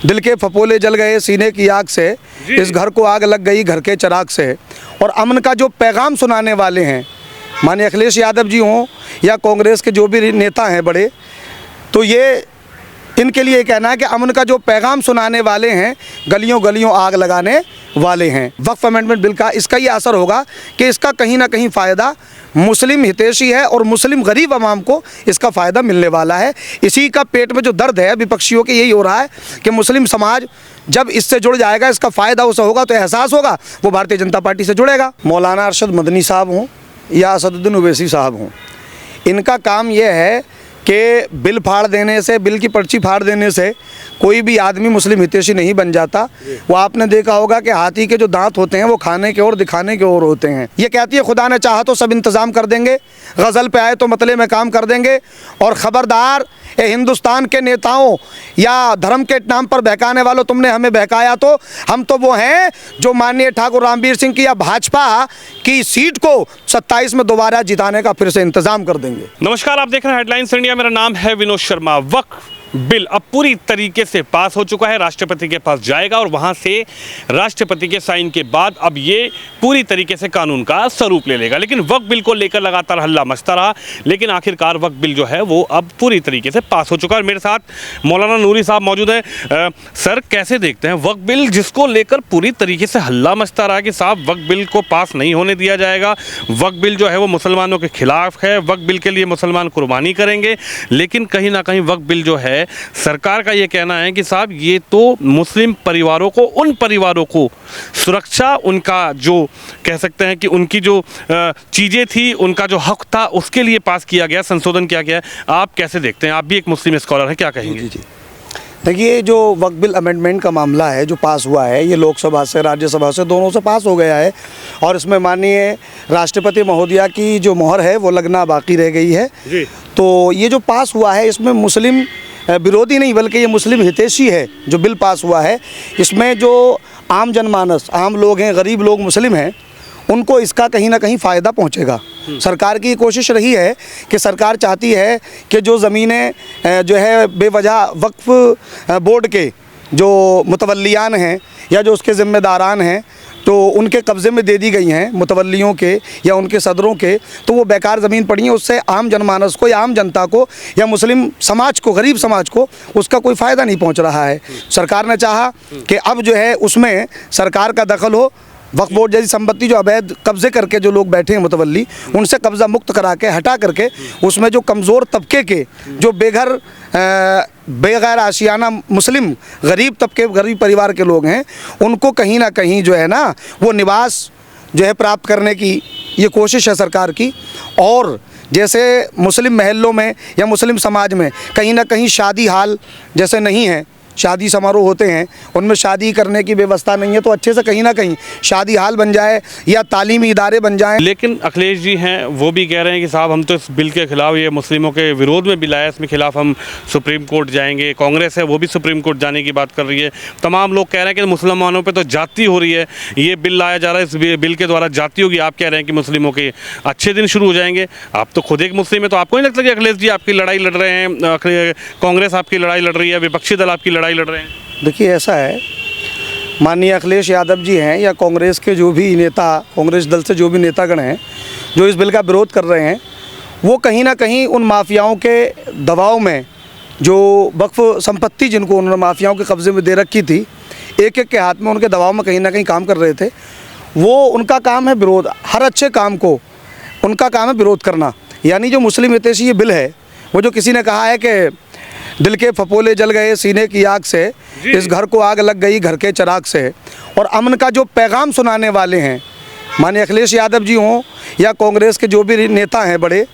दिल के फपोले जल गए सीने की आग से, इस घर को आग लग गई घर के चिराग से। और अमन का जो पैगाम सुनाने वाले हैं, माननीय अखिलेश यादव जी हों या कांग्रेस के जो भी नेता हैं बड़े, तो ये इनके लिए कहना है कि अमन का जो पैगाम सुनाने वाले हैं, गलियों गलियों आग लगाने वाले हैं। वक्फ अमेंडमेंट बिल का इसका ये असर होगा कि इसका कहीं ना कहीं फ़ायदा मुस्लिम हितैषी है और मुस्लिम गरीब आवाम को इसका फ़ायदा मिलने वाला है। इसी का पेट में जो दर्द है विपक्षियों के, यही हो रहा है कि मुस्लिम समाज जब इससे जुड़ जाएगा, इसका फ़ायदा उसे होगा तो एहसास होगा, वो भारतीय जनता पार्टी से जुड़ेगा। मौलाना अरशद मदनी साहब हों या असदुद्दीन ओवैसी साहब हों, इनका काम यह है कि बिल फाड़ देने से, बिल की पर्ची फाड़ देने से कोई भी आदमी मुस्लिम हितैषी नहीं बन जाता। वो आपने देखा होगा कि हाथी के जो दांत होते हैं वो खाने के और दिखाने के और होते हैं। ये कहती है खुदा ने चाहा तो सब इंतज़ाम कर देंगे, गज़ल पे आए तो मतले में काम कर देंगे। और ख़बरदार ये हिंदुस्तान के नेताओं या धर्म के नाम पर बहकाने वालों, तुमने हमें बहकाया तो हम तो वो हैं जो माननीय ठाकुर रामवीर सिंह की या भाजपा की सीट को 27 में दोबारा जिताने का फिर से इंतजाम कर देंगे। नमस्कार, आप देख रहे हैं हेडलाइंस इंडिया। मेरा नाम है विनोद शर्मा। वक्फ बिल अब पूरी तरीके से पास हो चुका है, राष्ट्रपति के पास जाएगा और वहां से राष्ट्रपति के साइन के बाद अब ये पूरी तरीके से कानून का स्वरूप ले लेगा। लेकिन वक्फ बिल को लेकर लगातार हल्ला मचता रहा, लेकिन आखिरकार वक्फ बिल जो है वो अब पूरी तरीके से पास हो चुका है। मेरे साथ मौलाना नूरी साहब मौजूद हैं। सर, कैसे देखते हैं वक्फ बिल जिसको लेकर पूरी तरीके से हल्ला मचता रहा कि साहब वक्फ बिल को पास नहीं होने दिया जाएगा, वक्फ बिल जो है वो मुसलमानों के खिलाफ है, वक्फ बिल के लिए मुसलमान कुर्बानी करेंगे, लेकिन कहीं ना कहीं वक्फ बिल जो है सरकार का ये कहना है कि साहब ये तो मुस्लिम परिवारों को, उन परिवारों को सुरक्षा, उनका जो कह सकते हैं कि उनकी जो चीज़ें थी, उनका जो हक था, उसके लिए पास किया गया, संशोधन किया गया। आप कैसे देखते हैं? आप भी एक मुस्लिम स्कॉलर हैं, क्या कहेंगे? जी, देखिए, जो वक्फ बिल अमेंडमेंट का मामला है जो पास हुआ है, ये लोकसभा से, राज्यसभा से, दोनों से पास हो गया है और इसमें माननीय राष्ट्रपति महोदया की जो मोहर है वो लगना बाकी रह गई है जी। तो ये जो पास हुआ है इसमें मुस्लिम विरोधी नहीं बल्कि ये मुस्लिम हितैषी है जो बिल पास हुआ है। इसमें जो आम जनमानस, आम लोग हैं, गरीब लोग मुस्लिम हैं, उनको इसका कहीं ना कहीं फ़ायदा पहुंचेगा। सरकार की कोशिश रही है कि सरकार चाहती है कि जो ज़मीनें जो है बेवजह वक्फ बोर्ड के जो मुतवल्लियान हैं या जो उसके ज़िम्मेदारान हैं तो उनके कब्ज़े में दे दी गई हैं, मुतवल्लियों के या उनके सदरों के, तो वो बेकार ज़मीन पड़ी है, उससे आम जनमानस को या आम जनता को या मुस्लिम समाज को, गरीब समाज को उसका कोई फ़ायदा नहीं पहुंच रहा है। सरकार ने चाहा कि अब जो है उसमें सरकार का दखल हो, वक्फ बोर्ड जैसी संपत्ति जो अवैध कब्जे करके जो लोग बैठे हैं मुतवल्ली, उनसे कब्ज़ा मुक्त करा के, हटा करके उसमें जो कमज़ोर तबके के, जो बेगैर आशियाना मुस्लिम गरीब तबके, गरीब परिवार के लोग हैं, उनको कहीं ना कहीं जो है ना वो निवास जो है प्राप्त करने की ये कोशिश है सरकार की। और जैसे मुस्लिम महल्लों में या मुस्लिम समाज में कहीं ना कहीं शादी हाल जैसे नहीं है, शादी समारोह होते हैं उनमें शादी करने की व्यवस्था नहीं है, तो अच्छे से कहीं ना कहीं शादी हाल बन जाए या तालीमी इदारे बन जाएं। लेकिन अखिलेश जी हैं वो भी कह रहे हैं कि साहब हम तो इस बिल के खिलाफ, ये मुस्लिमों के विरोध में बिल आया, इसमें खिलाफ हम सुप्रीम कोर्ट जाएंगे। कांग्रेस है वो भी सुप्रीम कोर्ट जाने की बात कर रही है। तमाम लोग कह रहे हैं कि मुसलमानों पर तो जाति हो रही है, ये बिल लाया जा रहा है, इस बिल के द्वारा जाति होगी। आप कह रहे हैं कि मुस्लिमों के अच्छे दिन शुरू हो जाएंगे। आप तो खुद एक मुस्लिम है, तो आपको नहीं लगता कि अखिलेश जी आपकी लड़ाई लड़ रहे हैं, कांग्रेस आपकी लड़ाई लड़ रही है, विपक्षी दल आपकी लड़ाई लड़ रहे हैं? देखिए, ऐसा है, माननीय अखिलेश यादव जी हैं या कांग्रेस के जो भी नेता, कांग्रेस दल से जो भी नेतागण हैं जो इस बिल का विरोध कर रहे हैं, वो कहीं ना कहीं उन माफियाओं के दबाव में, जो वक्फ संपत्ति जिनको उन्होंने माफियाओं के कब्ज़े में दे रखी थी, एक एक के हाथ में, उनके दबाव में कहीं ना कहीं काम कर रहे थे। वो उनका काम है विरोध, हर अच्छे काम को उनका काम है विरोध करना। यानी जो मुस्लिम हितैषी ये बिल है, वो जो किसी ने कहा है कि दिल के फपोले जल गए सीने की आग से, इस घर को आग लग गई घर के चिराग से। और अमन का जो पैगाम सुनाने वाले हैं, माननीय अखिलेश यादव जी हों या कांग्रेस के जो भी नेता हैं बड़े,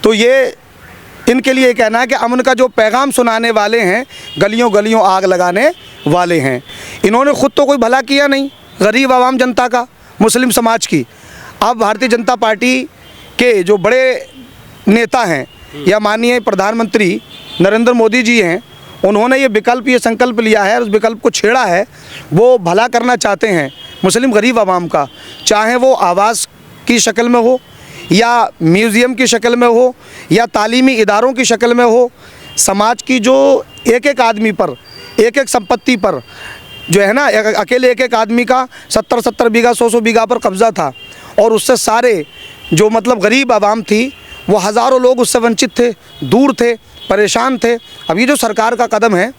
तो ये इनके लिए कहना है कि अमन का जो पैगाम सुनाने वाले हैं, गलियों गलियों आग लगाने वाले हैं। इन्होंने खुद तो कोई भला किया नहीं गरीब आवाम जनता का, मुस्लिम समाज की। अब भारतीय जनता पार्टी के जो बड़े नेता हैं या माननीय प्रधानमंत्री नरेंद्र मोदी जी हैं, उन्होंने ये विकल्प, ये संकल्प लिया है, उस विकल्प को छेड़ा है। वो भला करना चाहते हैं मुस्लिम गरीब आवाम का, चाहे वो आवास की शक्ल में हो या म्यूज़ियम की शक्ल में हो या तालीमी इदारों की शक्ल में हो। समाज की जो एक एक आदमी पर एक एक संपत्ति पर जो है ना अकेले एक एक आदमी का 70-70 बीघा 100-100 बीघा पर कब्ज़ा था, और उससे सारे जो मतलब गरीब आवाम थी वो हज़ारों लोग उससे वंचित थे, दूर थे, परेशान थे। अब ये जो सरकार का कदम है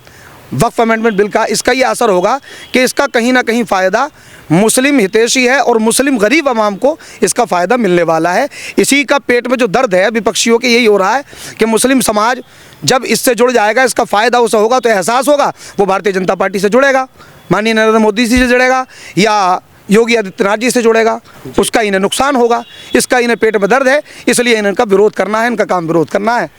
वक्फ अमेंडमेंट बिल का, इसका ये असर होगा कि इसका कहीं ना कहीं फ़ायदा मुस्लिम हितैषी है और मुस्लिम गरीब आवाम को इसका फ़ायदा मिलने वाला है। इसी का पेट में जो दर्द है विपक्षियों के, यही हो रहा है कि मुस्लिम समाज जब इससे जुड़ जाएगा, इसका फ़ायदा उसे होगा तो एहसास होगा, वो भारतीय जनता पार्टी से जुड़ेगा, माननीय नरेंद्र मोदी जी से जुड़ेगा या योगी आदित्यनाथ जी से जुड़ेगा, उसका इन्हें नुकसान होगा। इसका इन्हें पेट में दर्द है, इसलिए इनका विरोध करना है, इनका काम विरोध करना है।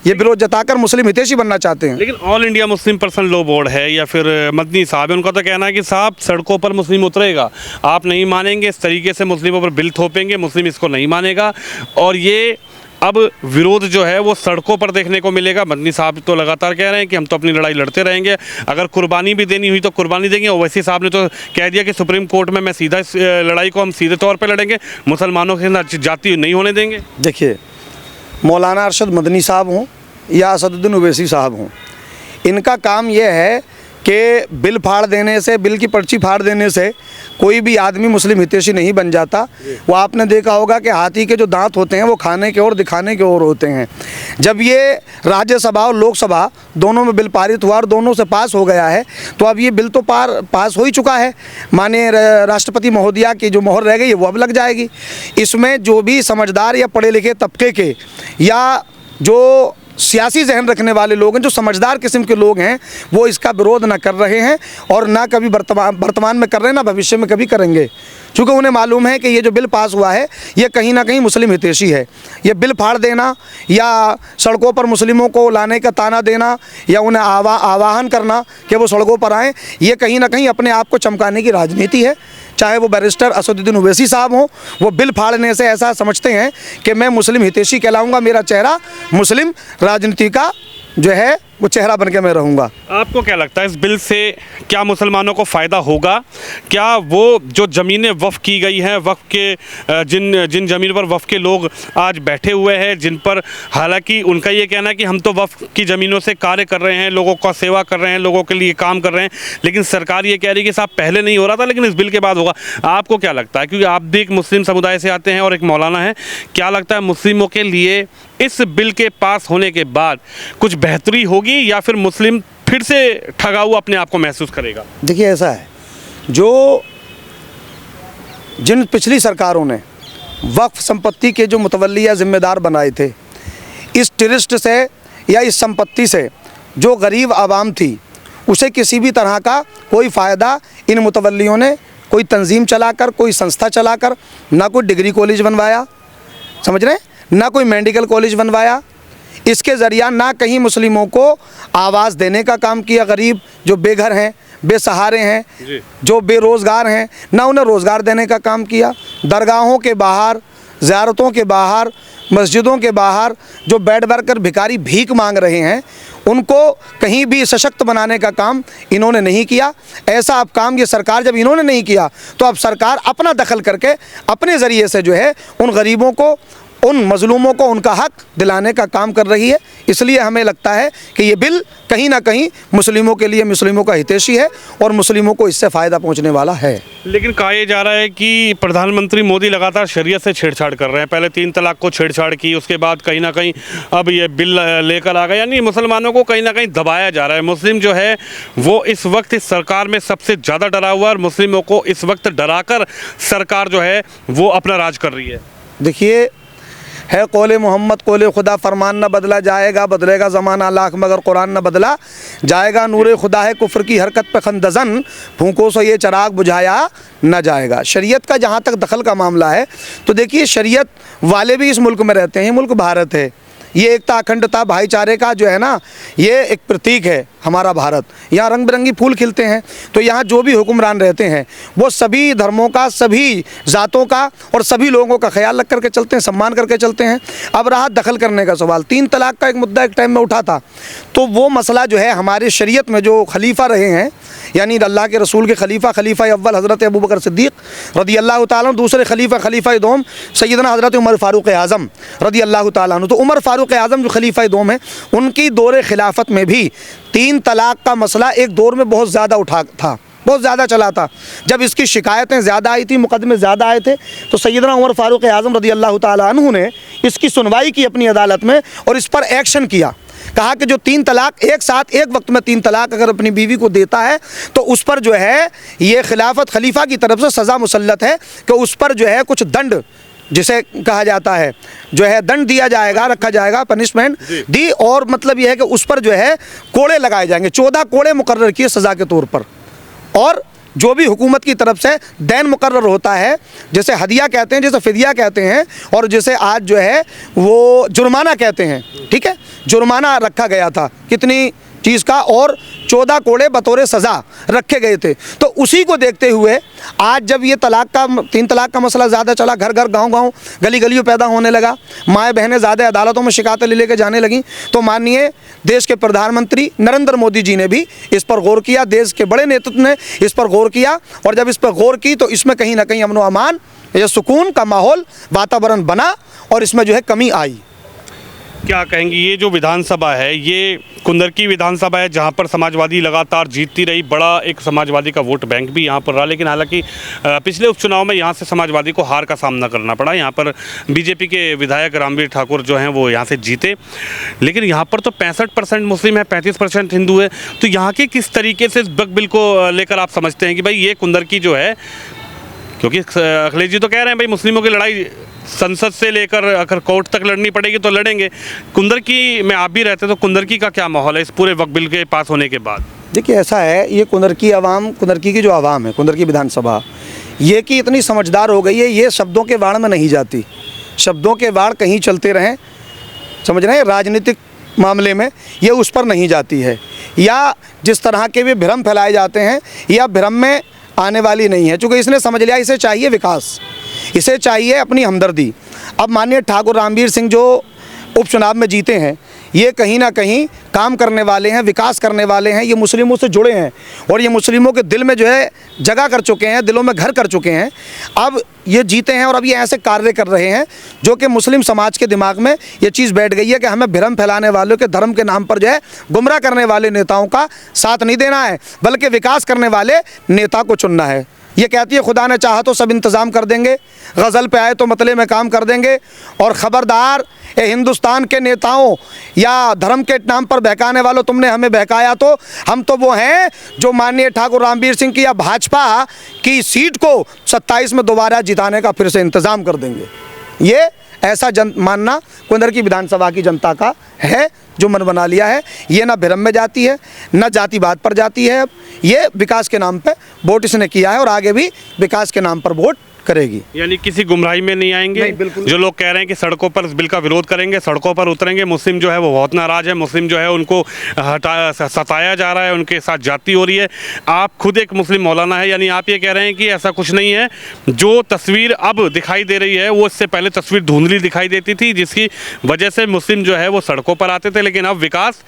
ये विरोध जताकर मुस्लिम हितैषी बनना चाहते हैं। लेकिन all India Muslim personal law board है या फिर मदनी साहब है, उनका तो कहना है कि साहब सड़कों पर मुस्लिम उतरेगा, आप नहीं मानेंगे, इस तरीके से मुस्लिमों पर बिल थोपेंगे, मुस्लिम इसको नहीं मानेगा, और ये अब विरोध जो है वो सड़कों पर देखने को मिलेगा। मदनी साहब तो लगातार कह रहे हैं कि हम तो अपनी लड़ाई लड़ते रहेंगे, अगर कुर्बानी भी देनी हुई तो कुर्बानी देंगे। ओवैसी साहब ने तो कह दिया कि सुप्रीम कोर्ट में मैं सीधा इस लड़ाई को हम सीधे तौर पर लड़ेंगे, मुसलमानों के साथ जाति नहीं होने देंगे। देखिए, मौलाना अरशद मदनी साहब हों या असदुद्दीन ओवैसी साहब हों, इनका काम यह है कि बिल फाड़ देने से, बिल की पर्ची फाड़ देने से कोई भी आदमी मुस्लिम हितैषी नहीं बन जाता। वो आपने देखा होगा कि हाथी के जो दांत होते हैं वो खाने के और दिखाने के और होते हैं। जब ये राज्यसभा और लोकसभा दोनों में बिल पारित हुआ और दोनों से पास हो गया है, तो अब ये बिल तो पास हो ही चुका है। माननीय राष्ट्रपति महोदया की जो मोहर रह गई है वो अब लग जाएगी। इसमें जो भी समझदार या पढ़े लिखे तबके के या जो सियासी जहन रखने वाले लोग हैं, जो समझदार किस्म के लोग हैं, वो इसका विरोध ना कर रहे हैं और ना कभी वर्तमान में कर रहे हैं, ना भविष्य में कभी करेंगे, क्योंकि उन्हें मालूम है कि ये जो बिल पास हुआ है ये कहीं ना कहीं मुस्लिम हितैषी है। ये बिल फाड़ देना या सड़कों पर मुस्लिमों को लाने का ताना देना या उन्हें आवाहन करना कि वो सड़कों पर आएँ, ये कहीं ना कहीं अपने आप को चमकाने की राजनीति है। चाहे वो बैरिस्टर असदुद्दीन ओवैसी साहब हों, वो बिल फाड़ने से ऐसा समझते हैं कि मैं मुस्लिम हितैषी कहलाऊंगा, मेरा चेहरा मुस्लिम राजनीति का जो है वो चेहरा बन के मैं रहूँगा। आपको क्या लगता है इस बिल से क्या मुसलमानों को फ़ायदा होगा? क्या वो जो ज़मीनें वफ़ की गई हैं, वफ़ के जिन ज़मीन पर वफ़ के लोग आज बैठे हुए हैं, जिन पर हालांकि उनका ये कहना है कि हम तो वफ़ की ज़मीनों से कार्य कर रहे हैं, लोगों का सेवा कर रहे हैं, लोगों के लिए काम कर रहे हैं, लेकिन सरकार ये कह रही है कि साहब पहले नहीं हो रहा था लेकिन इस बिल के बाद होगा। आपको क्या लगता है, क्योंकि आप भी एक मुस्लिम समुदाय से आते हैं और एक मौलाना हैं, क्या लगता है मुस्लिमों के लिए इस बिल के पास होने के बाद कुछ बेहतरी होगी या फिर मुस्लिम फिर से ठगा हुआ अपने आप को महसूस करेगा? देखिए, ऐसा है, जो जिन पिछली सरकारों ने वक्फ संपत्ति के जो मुतवल्ली या जिम्मेदार बनाए थे, इस ट्रस्ट से या इस संपत्ति से जो गरीब आवाम थी उसे किसी भी तरह का कोई फ़ायदा इन मुतवल्लियों ने कोई तंजीम चलाकर, कोई संस्था चलाकर, ना कोई डिग्री कॉलेज बनवाया, समझ रहे हैं, ना कोई मेडिकल कॉलेज बनवाया। इसके ज़रिया ना कहीं मुस्लिमों को आवाज़ देने का काम किया, गरीब जो बेघर हैं, बेसहारे हैं, जो बेरोज़गार हैं, ना उन्हें रोज़गार देने का काम किया। दरगाहों के बाहर, ज़ियारतों के बाहर, मस्जिदों के बाहर जो बैठ कर भिखारी भीख मांग रहे हैं, उनको कहीं भी सशक्त बनाने का काम इन्होंने नहीं किया। ऐसा अब काम ये सरकार जब इन्होंने नहीं किया तो अब सरकार अपना दखल करके अपने ज़रिए से जो है उन गरीबों को, उन मजलूमों को उनका हक दिलाने का काम कर रही है। इसलिए हमें लगता है कि ये बिल कहीं ना कहीं मुस्लिमों के लिए, मुस्लिमों का हितैषी है और मुस्लिमों को इससे फ़ायदा पहुंचने वाला है। लेकिन कहा यह जा रहा है कि प्रधानमंत्री मोदी लगातार शरीयत से छेड़छाड़ कर रहे हैं। पहले 3 तलाक को छेड़छाड़ की, उसके बाद कहीं ना कहीं अब ये बिल लेकर आ गए, यानी मुसलमानों को कहीं ना कहीं दबाया जा रहा है। मुस्लिम जो है वो इस वक्त इस सरकार में सबसे ज़्यादा डरा हुआ है और मुस्लिमों को इस वक्त डराकर सरकार जो है वो अपना राज कर रही है। देखिए, है कौले मोहम्मद कौले खुदा, फरमान न बदला जाएगा, बदलेगा ज़माना लाख मगर कुरान न बदला जाएगा। नूरे खुदा है कुफ्र की हरकत पे खंदज़न, फूंकों से ये चराग बुझाया न जाएगा। शरीयत का जहाँ तक दखल का मामला है तो देखिए, शरीयत वाले भी इस मुल्क में रहते हैं। ये मुल्क भारत है, ये एकता अखंडता भाईचारे का जो है ना, ये एक प्रतीक है हमारा भारत। यहाँ रंग बिरंगी फूल खिलते हैं, तो यहाँ जो भी हुक्मरान रहते हैं वो सभी धर्मों का, सभी ज़ातों का और सभी लोगों का ख्याल रख करके चलते हैं, सम्मान करके चलते हैं। अब रहा दखल करने का सवाल, 3 तलाक का एक मुद्दा एक टाइम में उठा था, तो वो मसला जो है हमारे शरीयत में जो खलीफा रहे हैं, यानी अल्लाह के रसूल के खलीफा, खलीफा अव्वल हज़रत अबू बकर सिद्दीक़ रदी अल्लाह ताला, दूसरे खलीफा खलीफा दोम सैयदना हज़रत उमर फ़ारूक़ आज़म रदी अल्लाह ताला। तो उमर फ़ारूक़ फारूक आज़म जो खलीफा दोम है, उनकी दौरे खिलाफत में भी 3 तलाक़ का मसला एक दौर में बहुत ज़्यादा उठा था, बहुत ज़्यादा चला था। जब इसकी शिकायतें ज़्यादा आई थी, मुकदमे ज़्यादा आए थे, तो सैयदना उमर फारूक आज़म रज़ी अल्लाह ताला अन्हु ने इसकी सुनवाई की अपनी अदालत में और इस पर एक्शन किया। कहा कि जो 3 तलाक़ एक साथ एक वक्त में 3 तलाक़ अगर अपनी बीवी को देता है तो उस पर जो है ये खिलाफत खलीफा की तरफ से सज़ा मुसल्लत है कि उस पर जो है कुछ दंड जिसे कहा जाता है जो है दंड दिया जाएगा, रखा जाएगा, पनिशमेंट दी, और मतलब यह है कि उस पर जो है कोड़े लगाए जाएंगे। 14 कोड़े मुकर्रर किए सज़ा के तौर पर, और जो भी हुकूमत की तरफ से दैन मुकर्रर होता है, जैसे हदिया कहते हैं, जैसे फिदिया कहते हैं, और जैसे आज जो है वो जुर्माना कहते हैं, ठीक है, जुर्माना रखा गया था कितनी चीज़ का, और 14 कोड़े बतौर सज़ा रखे गए थे। तो उसी को देखते हुए आज जब ये 3 तलाक़ का मसला ज़्यादा चला, घर घर गांव गांव गली गलियों पैदा होने लगा, माएँ बहनें ज़्यादा अदालतों में शिकायतें ले लेकर जाने लगीं, तो माननीय देश के प्रधानमंत्री नरेंद्र मोदी जी ने भी इस पर गौर किया, देश के बड़े नेतृत्व ने इस पर गौर किया, और जब इस पर गौर की तो इसमें कहीं ना कहीं अमन व अमान या सुकून का माहौल वातावरण बना और इसमें जो है कमी आई। क्या कहेंगी, ये जो विधानसभा है ये कुंदरकी विधानसभा है जहां पर समाजवादी लगातार जीतती रही, बड़ा एक समाजवादी का वोट बैंक भी यहां पर रहा, लेकिन हालांकि पिछले उपचुनाव में यहां से समाजवादी को हार का सामना करना पड़ा। यहां पर बीजेपी के विधायक रामवीर ठाकुर जो हैं वो यहां से जीते, लेकिन यहां पर तो 65% मुस्लिम है, 35% हिंदू है। तो यहाँ के किस तरीके से इस वक्फ बिल को लेकर आप समझते हैं कि भाई ये कुंदरकी जो है, क्योंकि अखिलेश जी तो कह रहे हैं भाई मुस्लिमों की लड़ाई संसद से लेकर अगर कोर्ट तक लड़नी पड़ेगी तो लड़ेंगे, कुंदरकी में आप भी रहते तो कुंदरकी का क्या माहौल है इस पूरे वक्फ बिल के पास होने के बाद? देखिए ऐसा है, ये कुंदरकी की जो आवाम है, कुंदरकी विधानसभा ये कि इतनी समझदार हो गई है, ये शब्दों के वाड़ में नहीं जाती, शब्दों के वाड़ कहीं चलते रहें, समझ रहे हैं, राजनीतिक मामले में ये उस पर नहीं जाती है, या जिस तरह के भी भ्रम फैलाए जाते हैं या भ्रम में आने वाली नहीं है, चूँकि इसने समझ लिया इसे चाहिए विकास, इसे चाहिए अपनी हमदर्दी। अब माननीय ठाकुर रामवीर सिंह जो उपचुनाव में जीते हैं, ये कहीं ना कहीं काम करने वाले हैं, विकास करने वाले हैं, ये मुस्लिमों से जुड़े हैं और ये मुस्लिमों के दिल में जो है जगह कर चुके हैं, दिलों में घर कर चुके हैं। अब ये जीते हैं और अब ये ऐसे कार्य कर रहे हैं जो कि मुस्लिम समाज के दिमाग में ये चीज़ बैठ गई है कि हमें भ्रम फैलाने वालों के धर्म के नाम पर जो है गुमराह करने वाले नेताओं का साथ नहीं देना है, बल्कि विकास करने वाले नेता को चुनना है। ये कहती है खुदा ने चाहा तो सब इंतज़ाम कर देंगे, गज़ल पे आए तो मतले में काम कर देंगे, और ख़बरदार ये हिंदुस्तान के नेताओं या धर्म के नाम पर बहकाने वालों, तुमने हमें बहकाया तो हम तो वो हैं जो माननीय ठाकुर रामवीर सिंह की या भाजपा की सीट को 27 में दोबारा जिताने का फिर से इंतज़ाम कर देंगे। ये ऐसा मानना कुंदरकी विधानसभा की जनता का है जो मन बना लिया है। ये ना भ्रम में जाती है, ना जातिवाद पर जाती है, ये विकास के नाम पे वोट इसने किया है और आगे भी विकास के नाम पर वोट करेगी। यानी किसी गुमराही में नहीं आएंगे। नहीं, बिल्कुल। जो लोग कह रहे हैं कि सड़कों पर इस बिल का विरोध करेंगे, सड़कों पर उतरेंगे, मुस्लिम जो है वो बहुत नाराज है, मुस्लिम जो है उनको सताया जा रहा है, उनके साथ जाति हो रही है। आप खुद एक मुस्लिम मौलाना है, यानी आप ये कह रहे हैं कि ऐसा कुछ नहीं है, जो तस्वीर अब दिखाई दे रही है वो इससे पहले तस्वीर धुंधली दिखाई देती थी, जिसकी वजह से मुस्लिम जो है वो सड़कों पर आते थे, लेकिन अब विकास,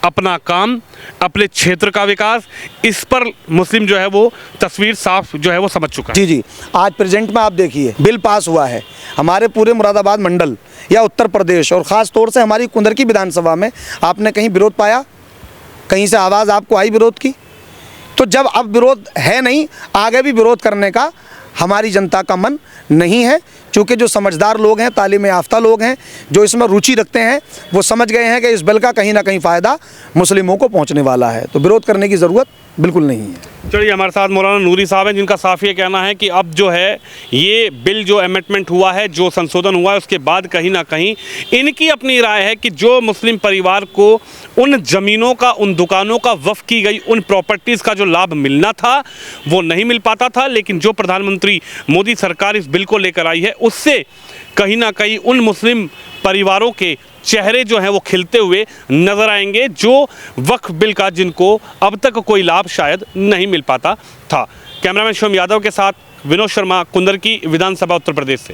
अपना काम, अपने क्षेत्र का विकास, इस पर मुस्लिम जो है वो तस्वीर साफ जो है वो समझ चुका है। जी, आज प्रेजेंट में आप देखिए बिल पास हुआ है हमारे पूरे मुरादाबाद मंडल या उत्तर प्रदेश और ख़ास तौर से हमारी कुंदरकी विधानसभा में आपने कहीं विरोध पाया, कहीं से आवाज़ आपको आई विरोध की? तो जब अब विरोध है नहीं, आगे भी विरोध करने का हमारी जनता का मन नहीं है, क्योंकि जो समझदार लोग हैं, तालीम याफ्ता लोग हैं, जो इसमें रुचि रखते हैं, वो समझ गए हैं कि इस बिल का कहीं ना कहीं फ़ायदा मुस्लिमों को पहुंचने वाला है, तो विरोध करने की ज़रूरत बिल्कुल नहीं है। चलिए, हमारे साथ मौलाना नूरी साहब हैं, जिनका साफ ये कहना है कि अब जो है ये बिल जो अमेंडमेंट हुआ है, जो संशोधन हुआ है, उसके बाद कहीं ना कहीं इनकी अपनी राय है कि जो मुस्लिम परिवार को उन ज़मीनों का, उन दुकानों का वफ़ की गई उन प्रॉपर्टीज़ का जो लाभ मिलना था वो नहीं मिल पाता था, लेकिन जो प्रधानमंत्री मोदी सरकार इस बिल को लेकर आई है उससे कहीं ना कहीं उन मुस्लिम परिवारों के चेहरे जो हैं वो खिलते हुए नज़र आएंगे, जो वक्फ बिल का जिनको अब तक कोई लाभ शायद नहीं मिल पाता था। कैमरामैन शिवम यादव के साथ विनोद शर्मा, कुंदरकी विधानसभा, उत्तर प्रदेश से।